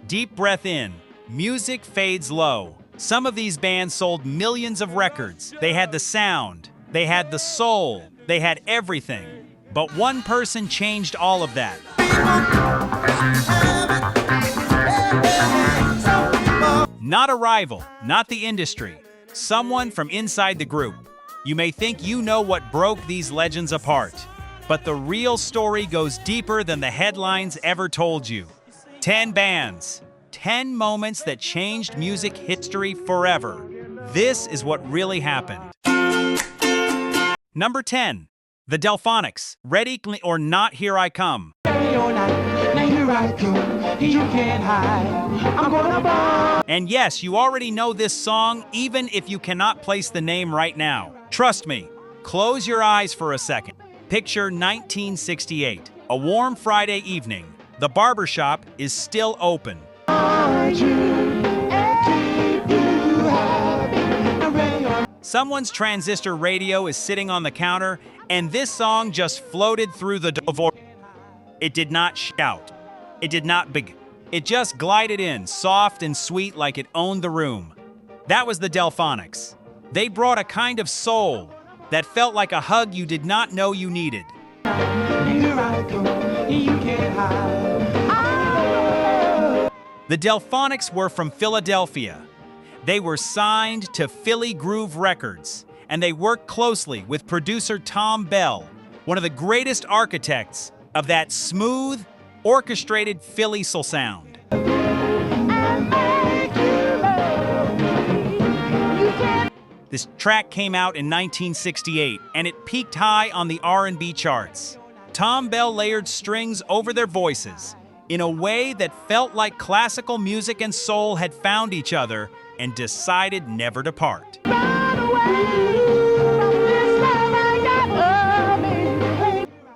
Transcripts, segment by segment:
Deep breath in. Music fades low. Some of these bands sold millions of records. They had the sound. They had the soul. They had everything. But one person changed all of that. Not a rival, not the industry. Someone from inside the group. You may think you know what broke these legends apart. But the real story goes deeper than the headlines ever told you. 10 bands. 10 moments that changed music history forever. This is what really happened. Number 10. The Delfonics. Ready or not, here I come. And yes, you already know this song, even if you cannot place the name right now. Trust me, close your eyes for a second. Picture 1968, a warm Friday evening. The barbershop is still open. Someone's transistor radio is sitting on the counter, and this song just floated through the door. It did not shout. It did not beg. It just glided in, soft and sweet like it owned the room. That was the Delfonics. They brought a kind of soul that felt like a hug you did not know you needed. The Delfonics were from Philadelphia. They were signed to Philly Groove Records, and they worked closely with producer Tom Bell, one of the greatest architects of that smooth, orchestrated Philly soul sound. This track came out in 1968, and it peaked high on the R&B charts. Tom Bell layered strings over their voices in a way that felt like classical music and soul had found each other and decided never to part.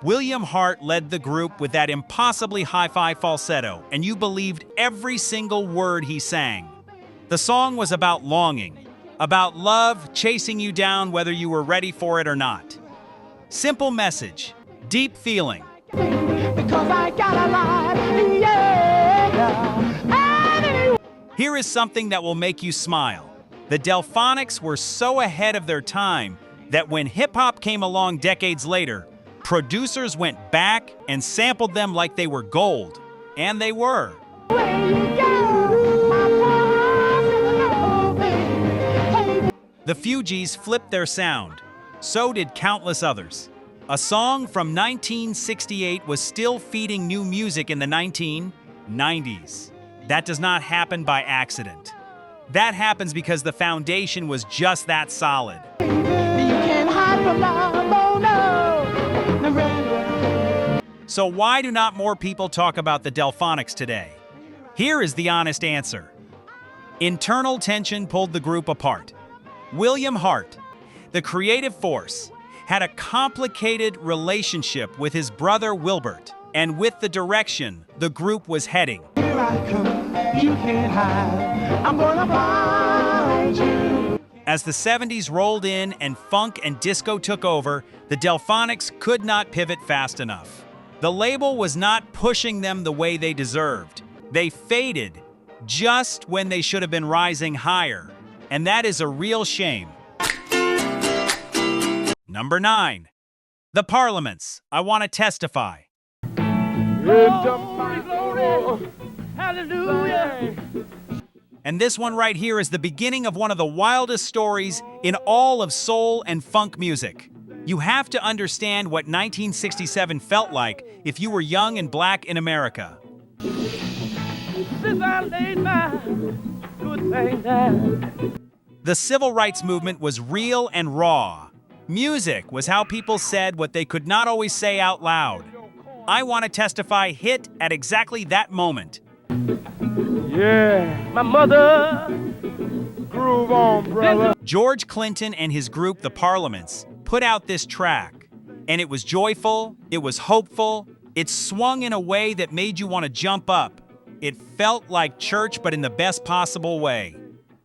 William Hart led the group with that impossibly hi-fi falsetto, and you believed every single word he sang. The song was about longing, about love chasing you down whether you were ready for it or not. Simple message, deep feeling. Here is something that will make you smile. The Delfonics were so ahead of their time that when hip-hop came along decades later, producers went back and sampled them like they were gold. And they were. The Fugees flipped their sound. So did countless others. A song from 1968 was still feeding new music in the 1990s. That does not happen by accident. That happens because the foundation was just that solid. So why do not more people talk about the Delfonics today? Here is the honest answer. Internal tension pulled the group apart. William Hart, the creative force, had a complicated relationship with his brother Wilbert, and with the direction the group was heading. Here I come, you can't hide. I'm gonna find you. As the 70s rolled in and funk and disco took over, the Delfonics could not pivot fast enough. The label was not pushing them the way they deserved. They faded just when they should have been rising higher. And that is a real shame. Number 9. The Parliaments. I Want to Testify. Glory, glory, hallelujah. And this one right here is the beginning of one of the wildest stories in all of soul and funk music. You have to understand what 1967 felt like if you were young and black in America. Since I laid my good thing down. The civil rights movement was real and raw. Music was how people said what they could not always say out loud. I Want to Testify hit at exactly that moment. Yeah, my mother, groove on, brother. George Clinton and his group, the Parliaments, put out this track. And it was joyful, it was hopeful, it swung in a way that made you want to jump up. It felt like church, but in the best possible way.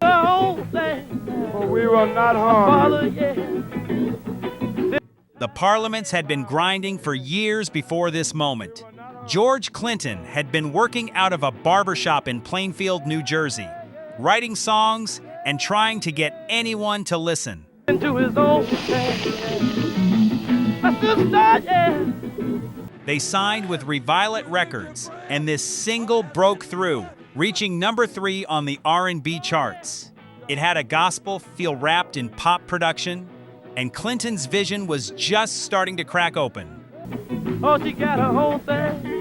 For we will not harm. The Parliaments had been grinding for years before this moment. George Clinton had been working out of a barbershop in Plainfield, New Jersey, writing songs and trying to get anyone to listen. Into his own my sister, yeah. They signed with Reviolet Records, and this single broke through, reaching number 3 on the R&B charts. It had a gospel feel wrapped in pop production, and Clinton's vision was just starting to crack open. Oh, she got her whole thing.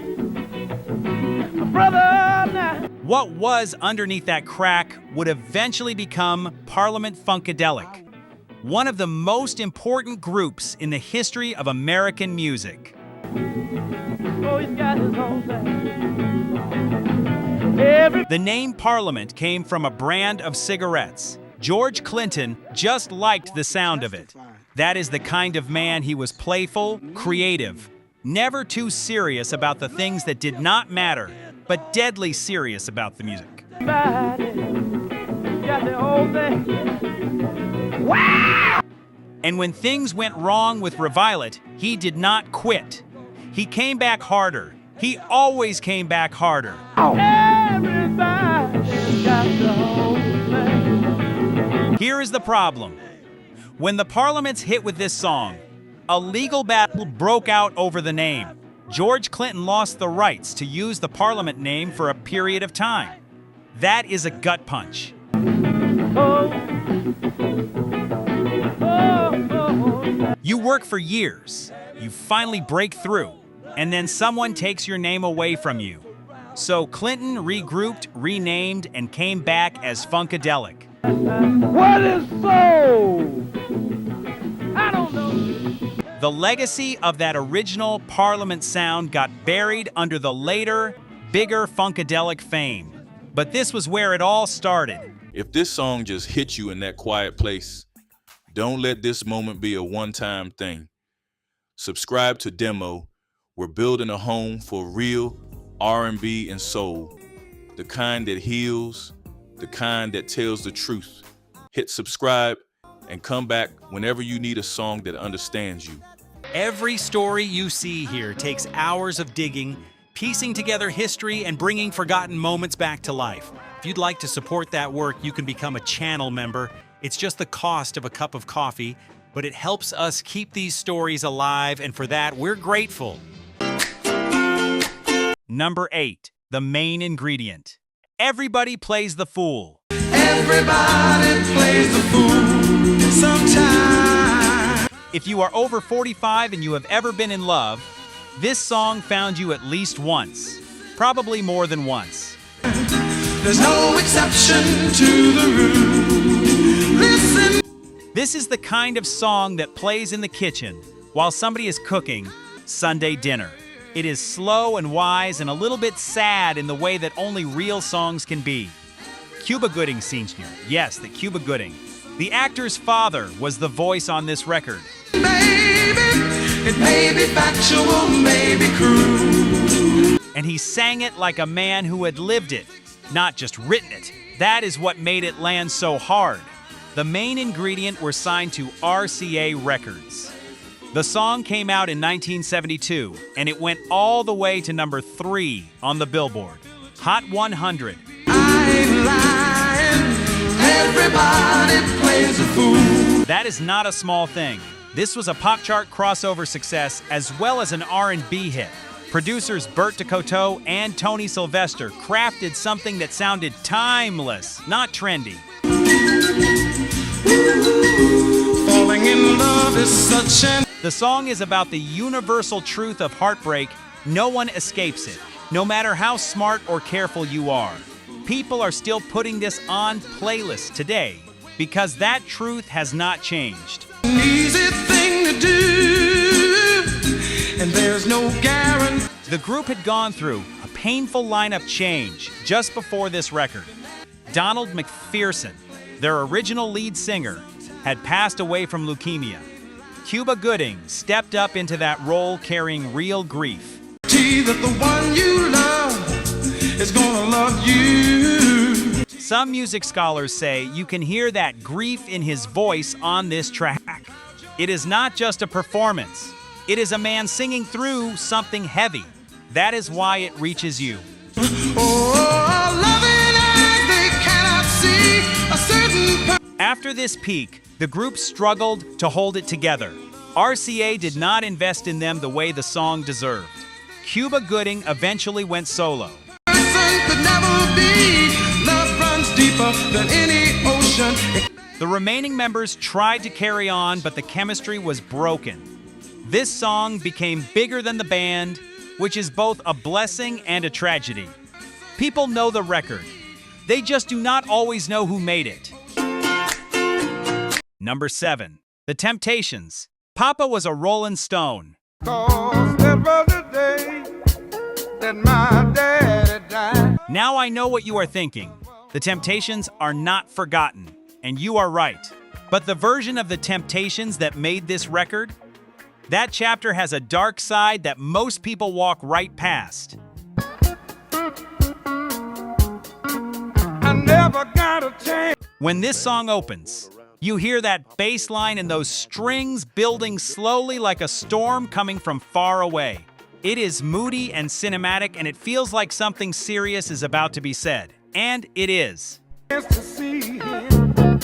Brother, now. What was underneath that crack would eventually become Parliament Funkadelic, one of the most important groups in the history of American music. Oh, he's got his own thing. The name Parliament came from a brand of cigarettes. George Clinton just liked the sound of it. That is the kind of man he was: playful, creative, never too serious about the things that did not matter, but deadly serious about the music. Got the whole thing. Wow! And when things went wrong with Reviolet, he did not quit. He came back harder. He always came back harder. Everybody's got the whole thing. Here is the problem. When the Parliaments hit with this song, a legal battle broke out over the name. George Clinton lost the rights to use the Parliament name for a period of time. That is a gut punch. Oh. You work for years, you finally break through, and then someone takes your name away from you. So Clinton regrouped, renamed, and came back as Funkadelic. What is soul? I don't know. The legacy of that original Parliament sound got buried under the later, bigger Funkadelic fame. But this was where it all started. If this song just hit you in that quiet place, don't let this moment be a one-time thing. Subscribe to Demo. We're building a home for real R&B and soul, the kind that heals, the kind that tells the truth. Hit subscribe and come back whenever you need a song that understands you. Every story you see here takes hours of digging, piecing together history, and bringing forgotten moments back to life. If you'd like to support that work, you can become a channel member. It's just the cost of a cup of coffee, but it helps us keep these stories alive, and for that, we're grateful. Number 8, the main ingredient. Everybody plays the fool. Everybody plays the fool sometimes. If you are over 45 and you have ever been in love, this song found you at least once, probably more than once. There's no exception to the rule. Listen. This is the kind of song that plays in the kitchen while somebody is cooking Sunday dinner. It is slow and wise and a little bit sad in the way that only real songs can be. Cuba Gooding Sr. Yes, the Cuba Gooding. The actor's father was the voice on this record. Baby, it may be factual, may be cruel. And he sang it like a man who had lived it, not just written it. That is what made it land so hard. The main ingredient were signed to RCA Records. The song came out in 1972, and it went all the way to number 3 on the Billboard Hot 100. I ain't lying. Everybody plays a fool. That is not a small thing. This was a pop chart crossover success as well as an R&B hit. Producers Bert DeCoteau and Tony Sylvester crafted something that sounded timeless, not trendy. Falling in love is such an... The song is about the universal truth of heartbreak. No one escapes it, no matter how smart or careful you are. People are still putting this on playlists today because that truth has not changed. An easy thing to do, and there's no guarantee. The group had gone through a painful lineup change just before this record. Donald McPherson, their original lead singer, had passed away from leukemia. Cuba Gooding stepped up into that role carrying real grief. That the one you love is gonna love you. Some music scholars say you can hear that grief in his voice on this track. It is not just a performance. It is a man singing through something heavy. That is why it reaches you. Oh, loving eyes, they cannot see a certain After this peak, the group struggled to hold it together. RCA did not invest in them the way the song deserved. Cuba Gooding eventually went solo. person could never be. Love runs deeper than any ocean. The remaining members tried to carry on, but the chemistry was broken. This song became bigger than the band, which is both a blessing and a tragedy. People know the record. They just do not always know who made it. Number 7. The Temptations. Papa Was a Rollin' Stone. 'Cause that was the day that my daddy died. Now I know what you are thinking. The Temptations are not forgotten, and you are right. But the version of the Temptations that made this record, that chapter has a dark side that most people walk right past. I never got a chance. When this song opens, you hear that bass line and those strings building slowly like a storm coming from far away. It is moody and cinematic, and it feels like something serious is about to be said. And it is. To see him.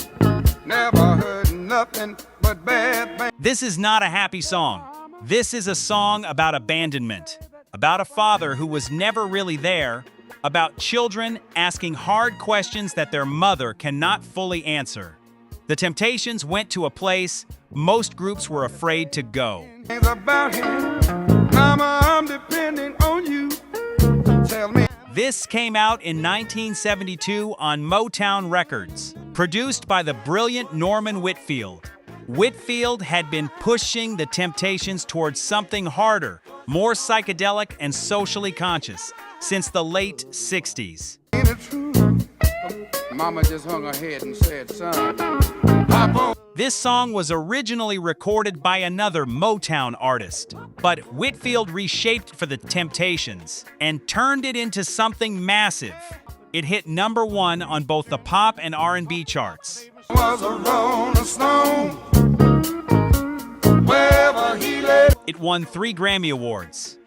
Never heard nothing but bad things. This is not a happy song. This is a song about abandonment, about a father who was never really there, about children asking hard questions that their mother cannot fully answer. The Temptations went to a place most groups were afraid to go. Things about him. Mama, I'm depending on you. Tell me. This came out in 1972 on Motown Records, produced by the brilliant Norman Whitfield. Whitfield had been pushing the Temptations towards something harder, more psychedelic and socially conscious since the late 60s. Ain't it true? Mama just hung her head and said, son, Papa. This song was originally recorded by another Motown artist, but Whitfield reshaped for the Temptations and turned it into something massive. It hit number 1 on both the pop and R&B charts. Was a rolling stone. Wherever he lay. It won 3 Grammy Awards.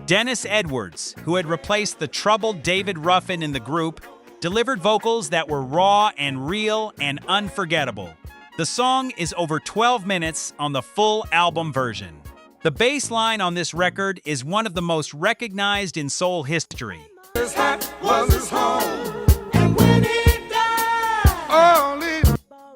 Dennis Edwards, who had replaced the troubled David Ruffin in the group, delivered vocals that were raw and real and unforgettable. The song is over 12 minutes on the full album version. The bass line on this record is one of the most recognized in soul history. His hat was his home. And when he died,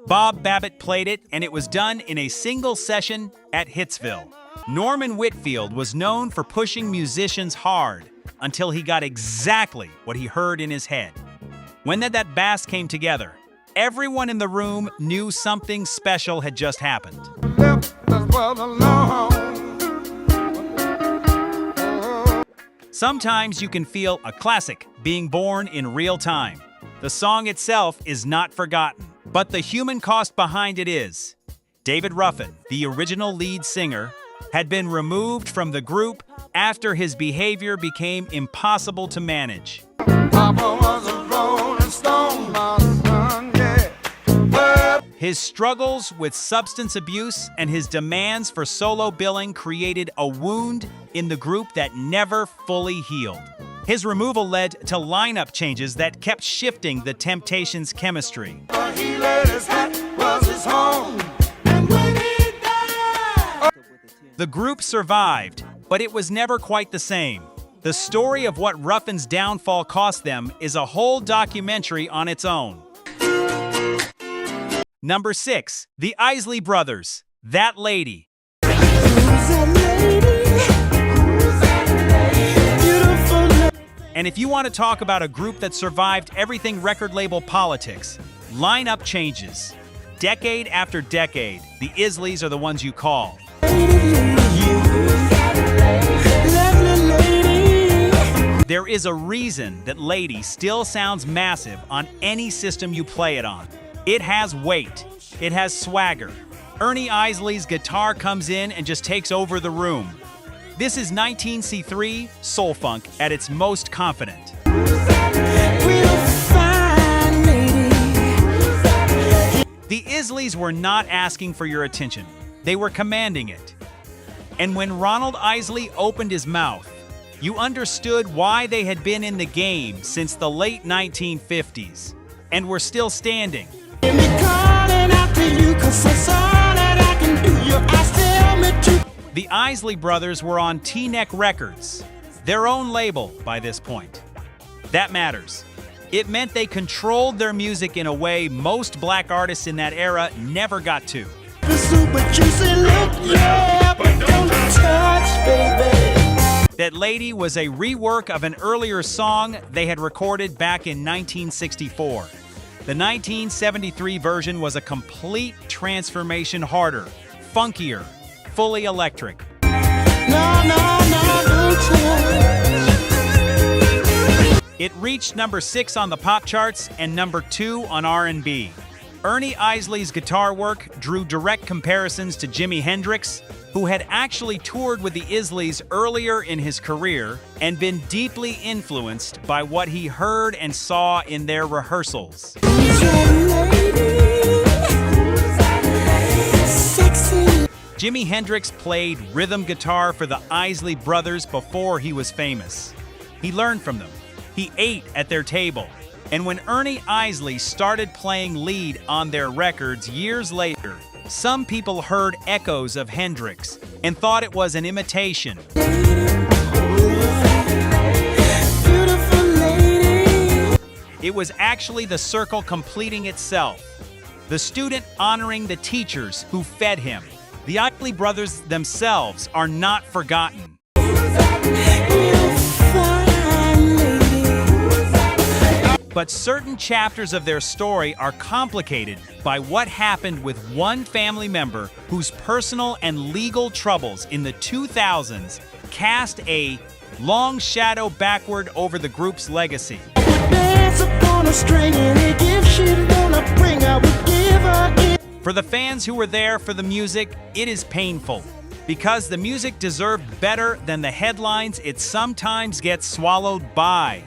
Bob Babbitt played it, and it was done in a single session at Hitsville. Norman Whitfield was known for pushing musicians hard until he got exactly what he heard in his head. When that bass came together, everyone in the room knew something special had just happened. left us well alone. Sometimes you can feel a classic being born in real time. The song itself is not forgotten, but the human cost behind it is. David Ruffin, the original lead singer, had been removed from the group after his behavior became impossible to manage. Papa was a rolling stone, my son, yeah. Well, His struggles with substance abuse and his demands for solo billing created a wound in the group that never fully healed. His removal led to lineup changes that kept shifting the Temptations' chemistry. where he laid his hat was his home. And when he died, The group survived, but it was never quite the same. The story of what Ruffin's downfall cost them is a whole documentary on its own. Number 6, the Isley Brothers, That Lady. And if you want to talk about a group that survived everything record label politics, lineup changes. Decade after decade, the Isleys are the ones you call. There is a reason that Lady still sounds massive on any system you play it on. It has weight. It has swagger. Ernie Isley's guitar comes in and just takes over the room. This is 19C3 soul funk at its most confident. The Isleys were not asking for your attention. They were commanding it. And when Ronald Isley opened his mouth, you understood why they had been in the game since the late 1950s and were still standing. The Isley Brothers were on T-Neck Records, their own label by this point. That matters. It meant they controlled their music in a way most black artists in that era never got to. The super juicy look, yeah, but don't touch, baby. That Lady was a rework of an earlier song they had recorded back in 1964. The 1973 version was a complete transformation, harder, funkier, fully electric. No, don't touch. It reached number 6 on the pop charts and number 2 on R&B. Ernie Isley's guitar work drew direct comparisons to Jimi Hendrix, who had actually toured with the Isleys earlier in his career and been deeply influenced by what he heard and saw in their rehearsals. Jimi Hendrix played rhythm guitar for the Isley Brothers before he was famous. He learned from them. He ate at their table. And when Ernie Isley started playing lead on their records years later, some people heard echoes of Hendrix and thought it was an imitation. It was actually the circle completing itself. The student honoring the teachers who fed him. The Isley Brothers themselves are not forgotten. But certain chapters of their story are complicated by what happened with one family member whose personal and legal troubles in the 2000s cast a long shadow backward over the group's legacy. For the fans who were there for the music, it is painful, because the music deserved better than the headlines it sometimes gets swallowed by.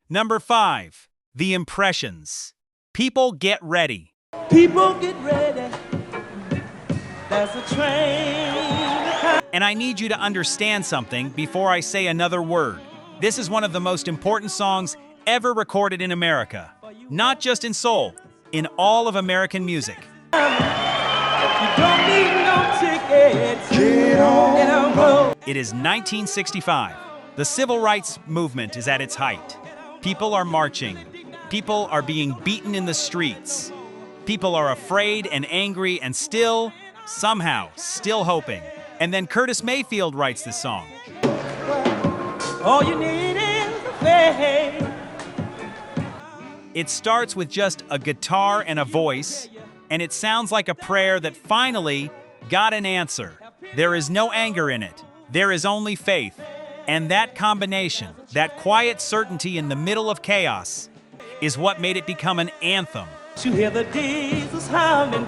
Number 5, The Impressions. People Get Ready. People get ready. There's a train. And I need you to understand something before I say another word. This is one of the most important songs ever recorded in America. Not just in soul, in all of American music. You don't need no tickets. Get on road. It is 1965. The civil rights movement is at its height. People are marching. People are being beaten in the streets. People are afraid and angry and still, somehow, still hoping. And then Curtis Mayfield writes this song. All you need is a faith. It starts with just a guitar and a voice, and it sounds like a prayer that finally got an answer. There is no anger in it. There is only faith. And that combination, that quiet certainty in the middle of chaos, is what made it become an anthem. You hear the diesels humming.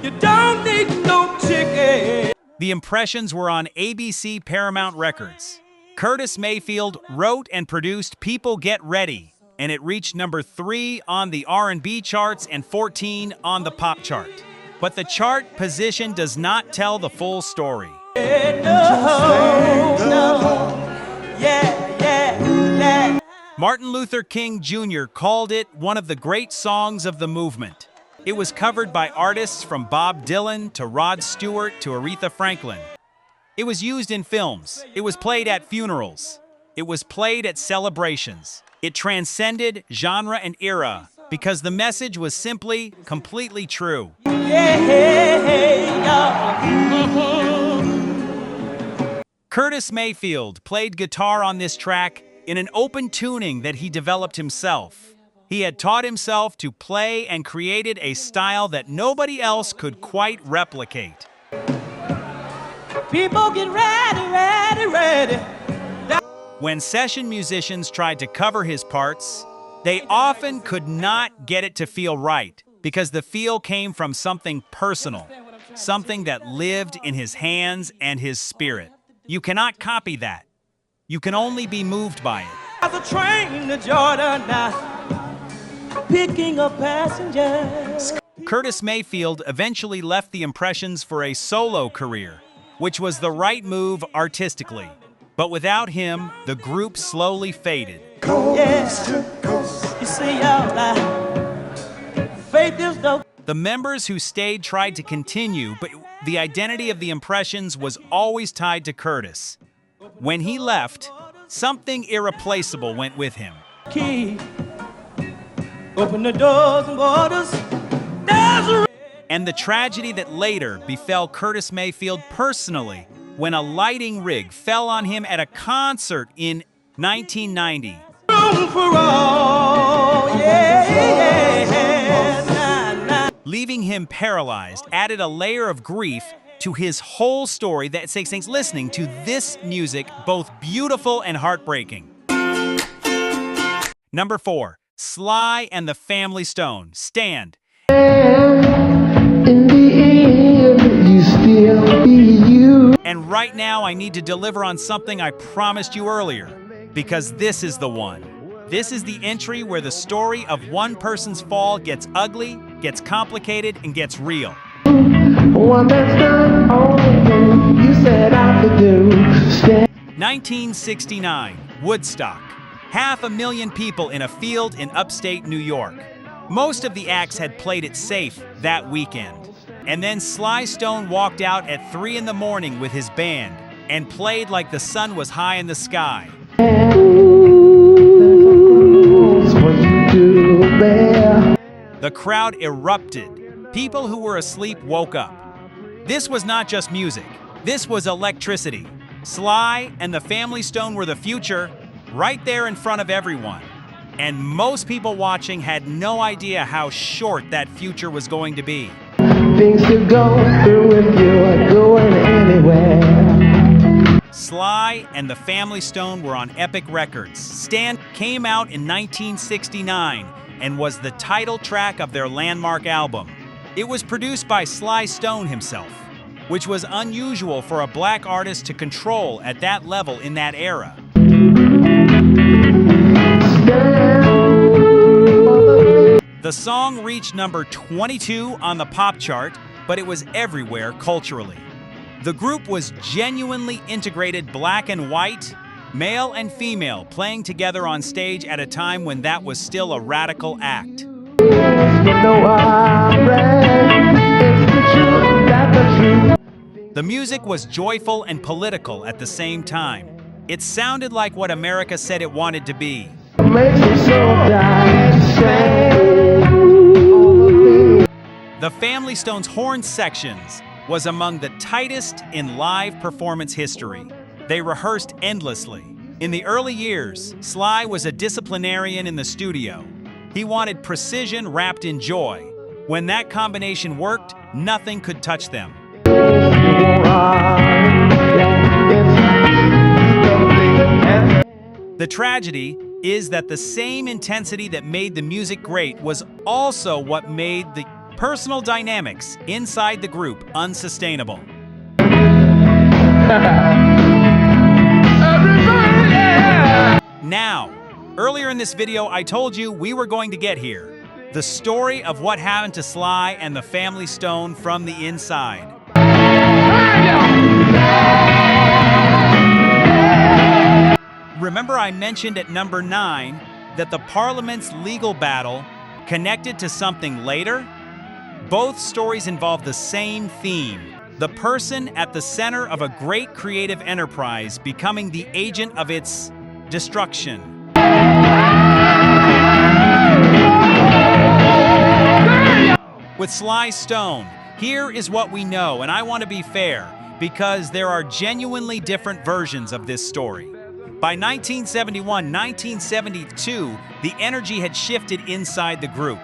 You don't need no ticket. The Impressions were on ABC Paramount Records. Curtis Mayfield wrote and produced People Get Ready, and it reached number 3 on the R&B charts and 14 on the pop chart. But the chart position does not tell the full story. Martin Luther King Jr. called it one of the great songs of the movement. It was covered by artists from Bob Dylan to Rod Stewart to Aretha Franklin. It was used in films. It was played at funerals. It was played at celebrations. It transcended genre and era because the message was simply, completely true. Curtis Mayfield played guitar on this track in an open tuning that he developed himself. He had taught himself to play and created a style that nobody else could quite replicate. People get ready. When session musicians tried to cover his parts, they often could not get it to feel right because the feel came from something personal, something that lived in his hands and his spirit. You cannot copy that. You can only be moved by it. As a train to Jordan now, picking up passengers. Curtis Mayfield eventually left the Impressions for a solo career. which was the right move artistically. But without him, the group slowly faded. You see, y'all, faith is the... The members who stayed tried to continue, but the identity of the Impressions was always tied to Curtis. When he left, something irreplaceable went with him. Key. Open the doors and waters. And the tragedy that later befell Curtis Mayfield personally when a lighting rig fell on him at a concert in 1990. Room for all, Leaving him paralyzed added a layer of grief to his whole story that makes things listening to this music both beautiful and heartbreaking. Number 4, Sly and the Family Stone, Stand. In the end, you still be you. And right now I need to deliver on something I promised you earlier, because this is the one. This is the entry where the story of one person's fall gets ugly, gets complicated, and gets real. One that's done all the things you set out to do. 1969, Woodstock. 500,000 people in a field in upstate New York. Most of the acts had played it safe that weekend. And then Sly Stone walked out at 3 in the morning with his band and played like the sun was high in the sky. The crowd erupted. People who were asleep woke up. This was not just music. This was electricity. Sly and the Family Stone were the future, right there in front of everyone. And most people watching had no idea how short that future was going to be. Things could go through if you are going anywhere. Sly and the Family Stone were on Epic Records. Stand came out in 1969 and was the title track of their landmark album. It was produced by Sly Stone himself, which was unusual for a black artist to control at that level in that era. The song reached number 22 on the pop chart, but it was everywhere culturally. The group was genuinely integrated black and white, male and female, playing together on stage at a time when that was still a radical act. The music was joyful and political at the same time. It sounded like what America said it wanted to be. The Family Stone's horn sections was among the tightest in live performance history. They rehearsed endlessly. In the early years, Sly was a disciplinarian in the studio. He wanted precision wrapped in joy. When that combination worked, nothing could touch them. The tragedy is that the same intensity that made the music great was also what made the personal dynamics inside the group unsustainable. Now, earlier in this video, I told you we were going to get here. The story of what happened to Sly and the Family Stone from the inside. Remember I mentioned at number 9 that the Parliament's legal battle connected to something later? Both stories involve the same theme, the person at the center of a great creative enterprise becoming the agent of its destruction. With Sly Stone, here is what we know, and I want to be fair, because there are genuinely different versions of this story. By 1971, 1972, the energy had shifted inside the group.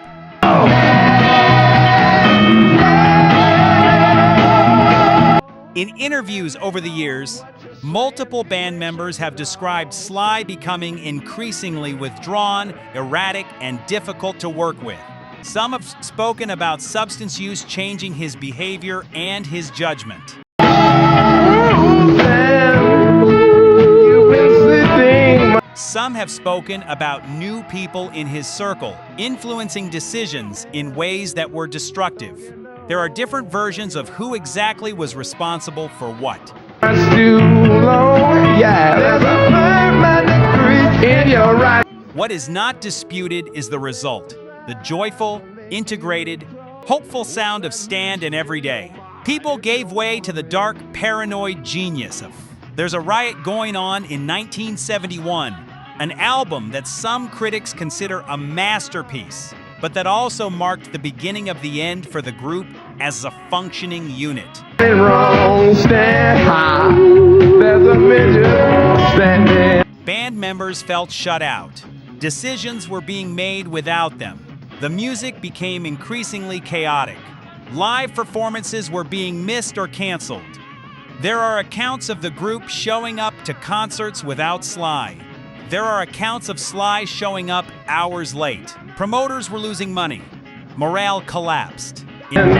In interviews over the years, multiple band members have described Sly becoming increasingly withdrawn, erratic, and difficult to work with. Some have spoken about substance use changing his behavior and his judgment. Some have spoken about new people in his circle, influencing decisions in ways that were destructive. There are different versions of who exactly was responsible for what. Too low, yeah. There's a permanent grease in your right. What is not disputed is the result, the joyful, integrated, hopeful sound of Stand and Every Day. People gave way to the dark, paranoid genius of There's a Riot Going On in 1971, an album that some critics consider a masterpiece, but that also marked the beginning of the end for the group as a functioning unit. Wrong, stand high. There's a midget standing. Band members felt shut out. Decisions were being made without them. The music became increasingly chaotic. Live performances were being missed or canceled. There are accounts of the group showing up to concerts without Sly. There are accounts of Sly showing up hours late. Promoters were losing money. Morale collapsed. And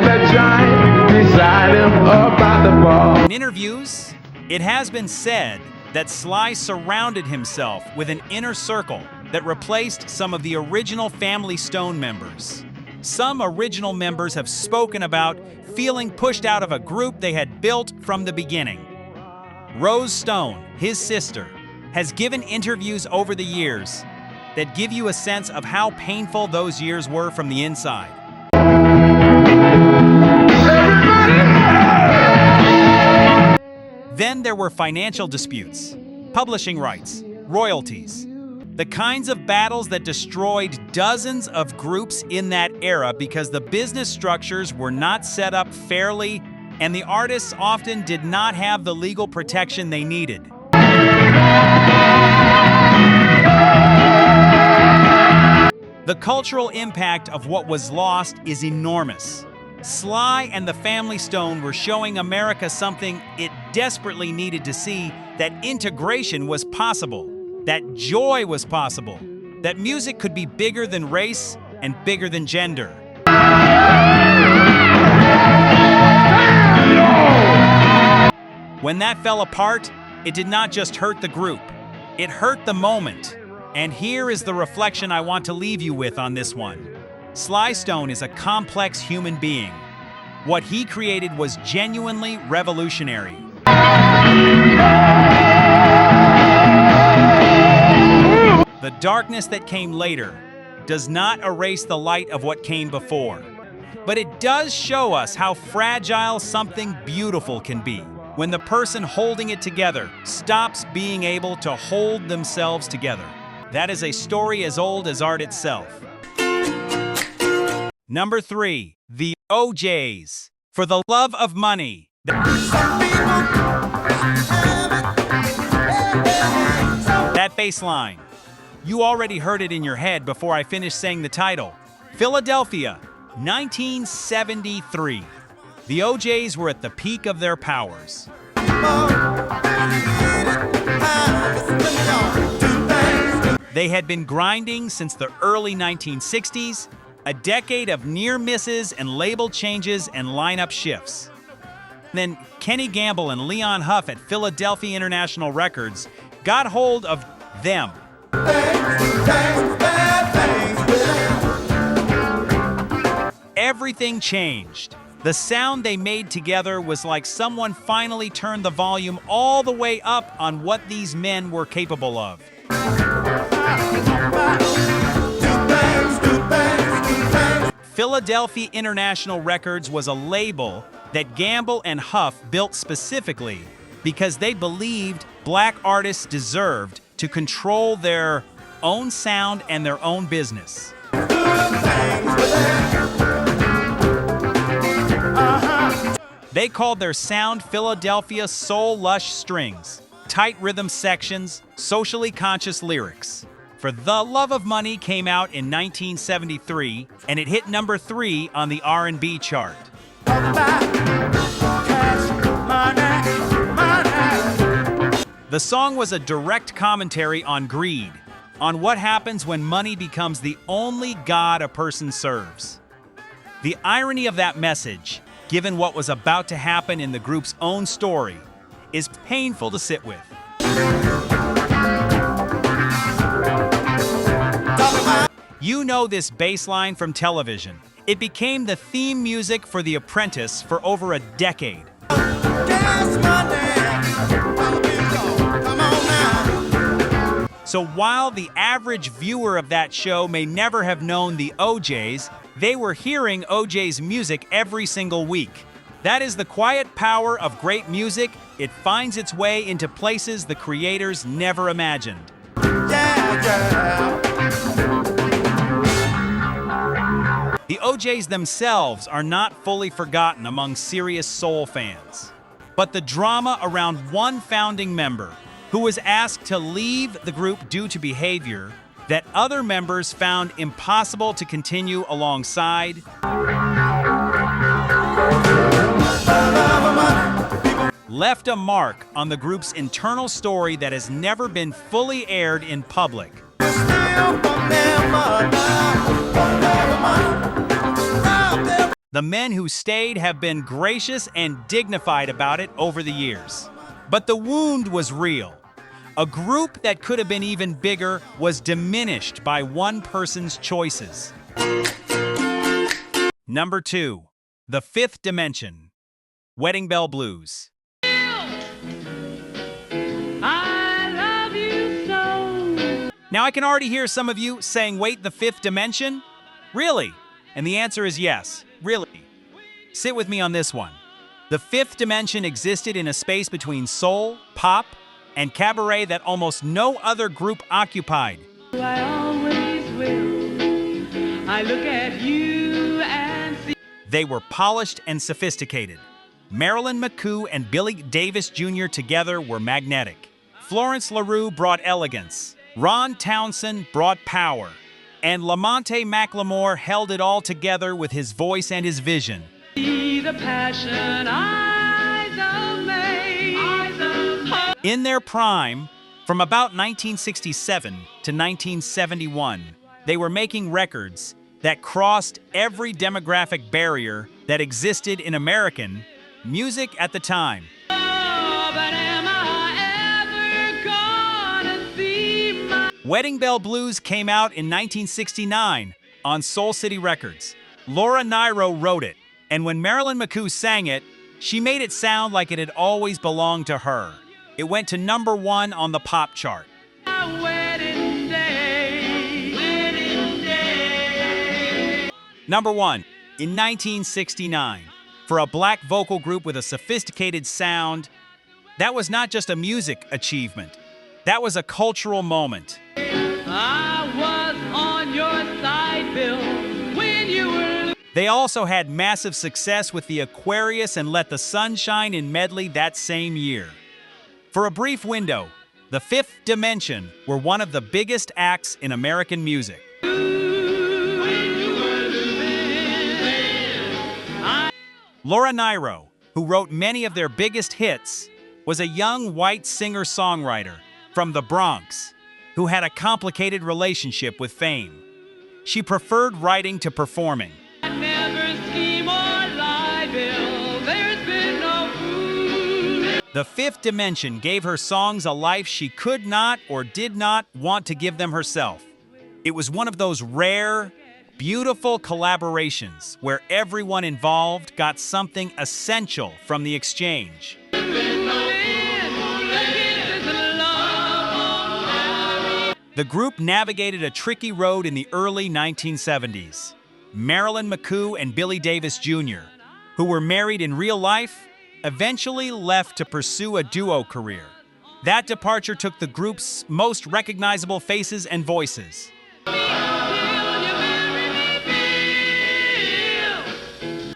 a giant beside him about the ball. In interviews, it has been said that Sly surrounded himself with an inner circle that replaced some of the original Family Stone members. Some original members have spoken about feeling pushed out of a group they had built from the beginning. Rose Stone, his sister, has given interviews over the years that give you a sense of how painful those years were from the inside. Then there were financial disputes, publishing rights, royalties, the kinds of battles that destroyed dozens of groups in that era because the business structures were not set up fairly and the artists often did not have the legal protection they needed. The cultural impact of what was lost is enormous. Sly and the Family Stone were showing America something it desperately needed to see, that integration was possible, that joy was possible, that music could be bigger than race and bigger than gender. When that fell apart, it did not just hurt the group, it hurt the moment. And here is the reflection I want to leave you with on this one. Sly Stone is a complex human being. What he created was genuinely revolutionary. The darkness that came later does not erase the light of what came before, but it does show us how fragile something beautiful can be when the person holding it together stops being able to hold themselves together. That is a story as old as art itself. Number 3, the OJs. For the Love of Money. That bass line. You already heard it in your head before I finished saying the title. Philadelphia, 1973. The OJs were at the peak of their powers. They had been grinding since the early 1960s, a decade of near misses and label changes and lineup shifts. Then Kenny Gamble and Leon Huff at Philadelphia International Records got hold of them. Everything changed. The sound they made together was like someone finally turned the volume all the way up on what these men were capable of. Philadelphia International Records was a label that Gamble and Huff built specifically because they believed black artists deserved to control their own sound and their own business. They called their sound Philadelphia Soul Lush Strings, tight rhythm sections, socially conscious lyrics. For the Love of Money came out in 1973, and it hit number 3 on the R&B chart. The song was a direct commentary on greed, on what happens when money becomes the only god a person serves. The irony of that message, given what was about to happen in the group's own story, is painful to sit with. You know this bass line from television. It became the theme music for The Apprentice for over a decade. So while the average viewer of that show may never have known the OJs, they were hearing OJ's music every single week. That is the quiet power of great music. It finds its way into places the creators never imagined. The OJs themselves are not fully forgotten among serious soul fans. But the drama around one founding member, who was asked to leave the group due to behavior that other members found impossible to continue alongside, left a mark on the group's internal story that has never been fully aired in public. The men who stayed have been gracious and dignified about it over the years. But the wound was real. A group that could have been even bigger was diminished by one person's choices. Number 2. The Fifth Dimension. Wedding Bell Blues. I love you so. Now I can already hear some of you saying, wait, the Fifth Dimension? Really? And the answer is yes, really. Sit with me on this one. The Fifth Dimension existed in a space between soul, pop, and cabaret that almost no other group occupied. I always will. I look at you and see. They were polished and sophisticated. Marilyn McCoo and Billy Davis Jr. together were magnetic. Florence LaRue brought elegance. Ron Townsend brought power. And Lamonte McLemore held it all together with his voice and his vision. See the passion eyes of May. In their prime, from about 1967 to 1971, they were making records that crossed every demographic barrier that existed in American music at the time. Oh, but am I ever gonna see my... Wedding Bell Blues came out in 1969 on Soul City Records. Laura Nyro wrote it, and when Marilyn McCoo sang it, she made it sound like it had always belonged to her. It went to number 1 on the pop chart. wedding day, wedding day. Number 1, in 1969. For a black vocal group with a sophisticated sound, that was not just a music achievement. That was a cultural moment. I was on your side, Bill, when you were... They also had massive success with the Aquarius and Let the Sun Shine in medley that same year. For a brief window, the Fifth Dimension were one of the biggest acts in American music. Laura Nyro, who wrote many of their biggest hits, was a young white singer-songwriter from the Bronx who had a complicated relationship with fame. She preferred writing to performing. I never scheme or lie, Bill. There's been no fool. The Fifth Dimension gave her songs a life she could not or did not want to give them herself. It was one of those rare, beautiful collaborations where everyone involved got something essential from the exchange. The group navigated a tricky road in the early 1970s. Marilyn McCoo and Billy Davis Jr., who were married in real life, eventually left to pursue a duo career. That departure took the group's most recognizable faces and voices.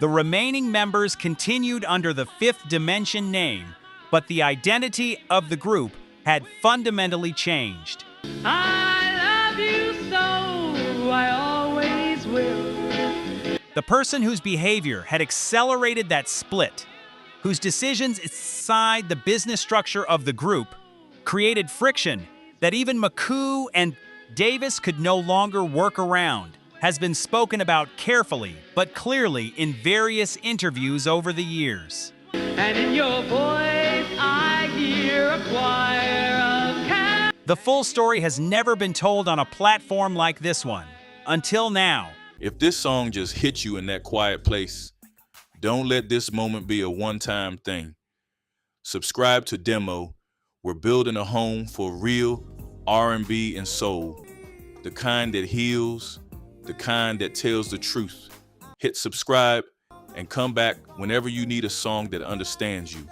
The remaining members continued under the Fifth Dimension name, but the identity of the group had fundamentally changed. I love you so, I always will. The person whose behavior had accelerated that split, whose decisions inside the business structure of the group, created friction that even McCoo and Davis could no longer work around, has been spoken about carefully but clearly in various interviews over the years. And in your voice I hear a choir of cats. The full story has never been told on a platform like this one. Until now, If this song just hit you in that quiet place, don't let this moment be a one-time thing. Subscribe to Demo. We're building a home for real R&B and soul. The kind that heals, the kind that tells the truth. Hit subscribe and come back whenever you need a song that understands you.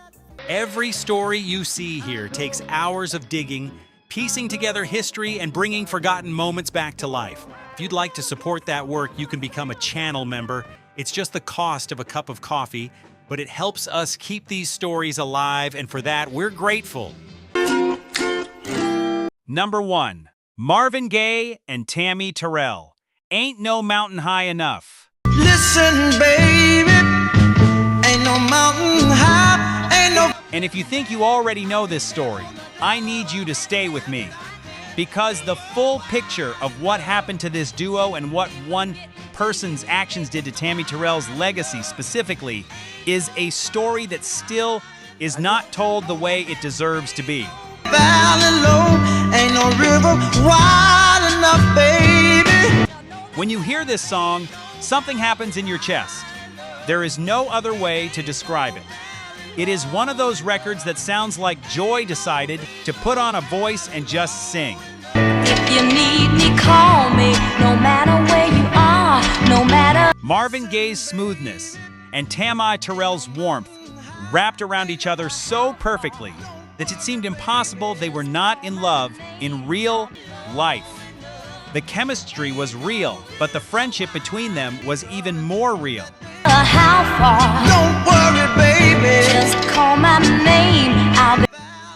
Every story you see here takes hours of digging, piecing together history, and bringing forgotten moments back to life. If you'd like to support that work, you can become a channel member. It's just the cost of a cup of coffee, but it helps us keep these stories alive, and for that, we're grateful. Number 1. Marvin Gaye and Tammi Terrell. Ain't No Mountain High Enough. Listen, baby, ain't no mountain high, ain't no... And if you think you already know this story, I need you to stay with me. Because the full picture of what happened to this duo and what one person's actions did to Tammi Terrell's legacy specifically is a story that still is not told the way it deserves to be. Valley low, ain't no river wide enough, baby. When you hear this song, something happens in your chest. There is no other way to describe it. It is one of those records that sounds like Joy decided to put on a voice and just sing. If you need me, call me, no matter where you are, no matter... Marvin Gaye's smoothness and Tammi Terrell's warmth wrapped around each other so perfectly that it seemed impossible they were not in love in real life. The chemistry was real, but the friendship between them was even more real. How far? Don't worry, baby. Just call my name, I'll be...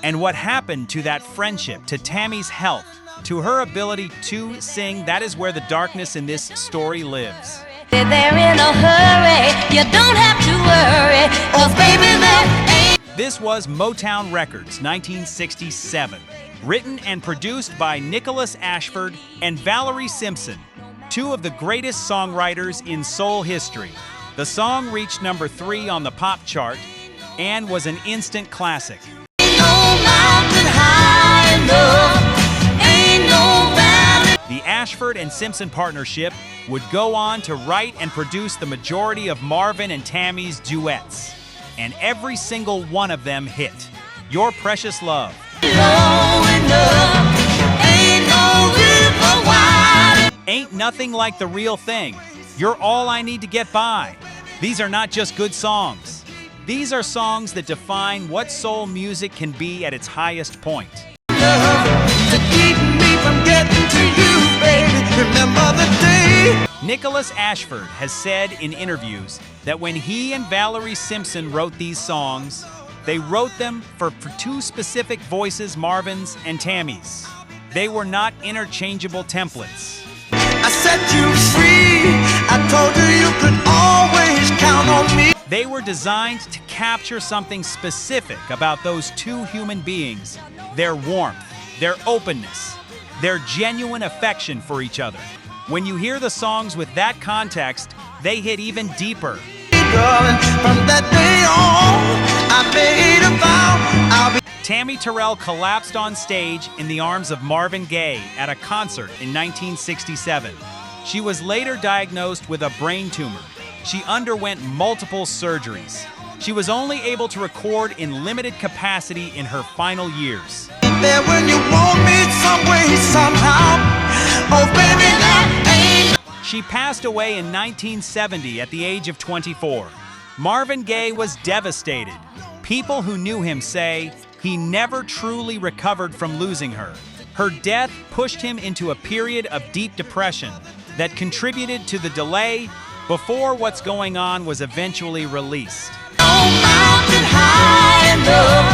And what happened to that friendship, to Tammy's health, to her ability to sing, that is where the darkness in this story lives. They're in a hurry, you don't have to worry, 'cause baby, there ain't... This was Motown Records, 1967. Written and produced by Nicholas Ashford and Valerie Simpson, two of the greatest songwriters in soul history. The song reached number 3 on the pop chart and was an instant classic. Ain't no mountain high enough, ain't no valley... The Ashford and Simpson partnership would go on to write and produce the majority of Marvin and Tammy's duets, and every single one of them hit. Your Precious Love. Ain't Nothing Like the Real Thing. You're All I Need to Get By. These are not just good songs. These are songs that define what soul music can be at its highest point. Nicholas Ashford has said in interviews that when he and Valerie Simpson wrote these songs, they wrote them for two specific voices, Marvin's and Tammy's. They were not interchangeable templates. I set you free. I told you you could always count on me. They were designed to capture something specific about those two human beings, their warmth, their openness, their genuine affection for each other. When you hear the songs with that context, they hit even deeper. Darling, from that day on, I made a vow I'll be... Tammi Terrell collapsed on stage in the arms of Marvin Gaye at a concert in 1967. She was later diagnosed with a brain tumor. She underwent multiple surgeries. She was only able to record in limited capacity in her final years. There when you want me some way, somehow. Oh, baby, that ain't... She passed away in 1970 at the age of 24. Marvin Gaye was devastated. People who knew him say he never truly recovered from losing her. Her death pushed him into a period of deep depression that contributed to the delay before What's Going On was eventually released. No mountain high enough,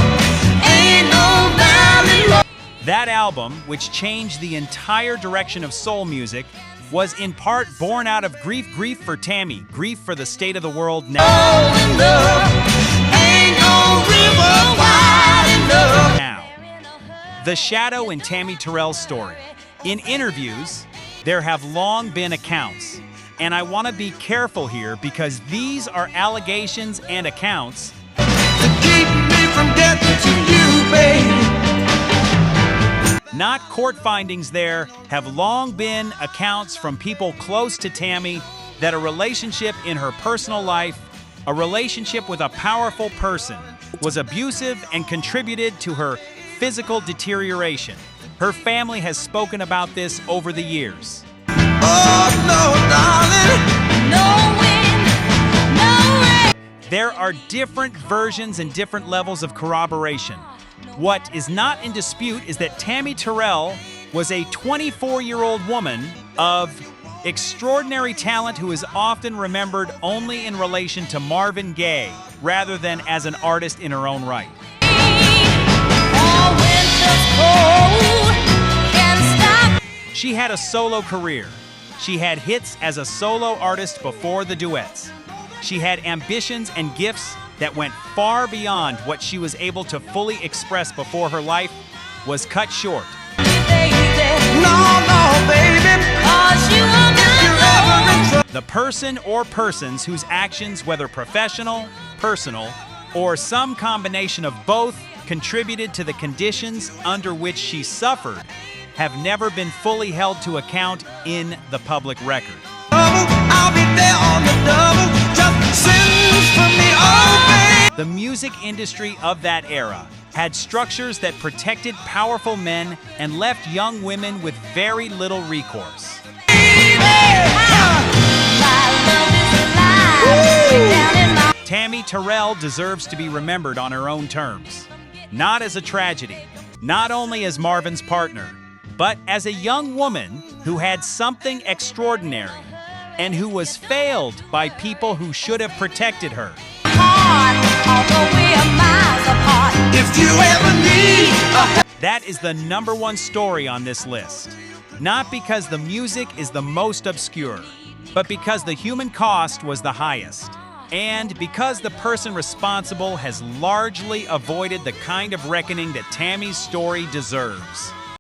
ain't no valley low... That album, which changed the entire direction of soul music, was in part born out of grief for Tammy, grief for the state of the world now. The shadow in Tammi Terrell's story. In interviews, there have long been accounts, and I want to be careful here because these are allegations and accounts to keep me from getting to you, baby. not court findings there, have long been accounts from people close to Tammi that a relationship in her personal life, a relationship with a powerful person, was abusive and contributed to her physical deterioration. Her family has spoken about this over the years. Oh, no, darling. No wind, no rain. There are different versions and different levels of corroboration. What is not in dispute is that Tammi Terrell was a 24-year-old woman of extraordinary talent who is often remembered only in relation to Marvin Gaye, rather than as an artist in her own right. All winter's cold can stop. She had a solo career. She had hits as a solo artist before the duets. She had ambitions and gifts that went far beyond what she was able to fully express before her life was cut short. The person or persons whose actions, whether professional, personal, or some combination of both, contributed to the conditions under which she suffered, have never been fully held to account in the public record. I'll be there on the double. Just send for me, oh babe. The music industry of that era had structures that protected powerful men and left young women with very little recourse. Tammi Terrell deserves to be remembered on her own terms, not as a tragedy, not only as Marvin's partner, but as a young woman who had something extraordinary and who was failed by people who should have protected her. If you ever need a That is the #1 story on this list. Not because the music is the most obscure, but because the human cost was the highest. And because the person responsible has largely avoided the kind of reckoning that Tammi's story deserves.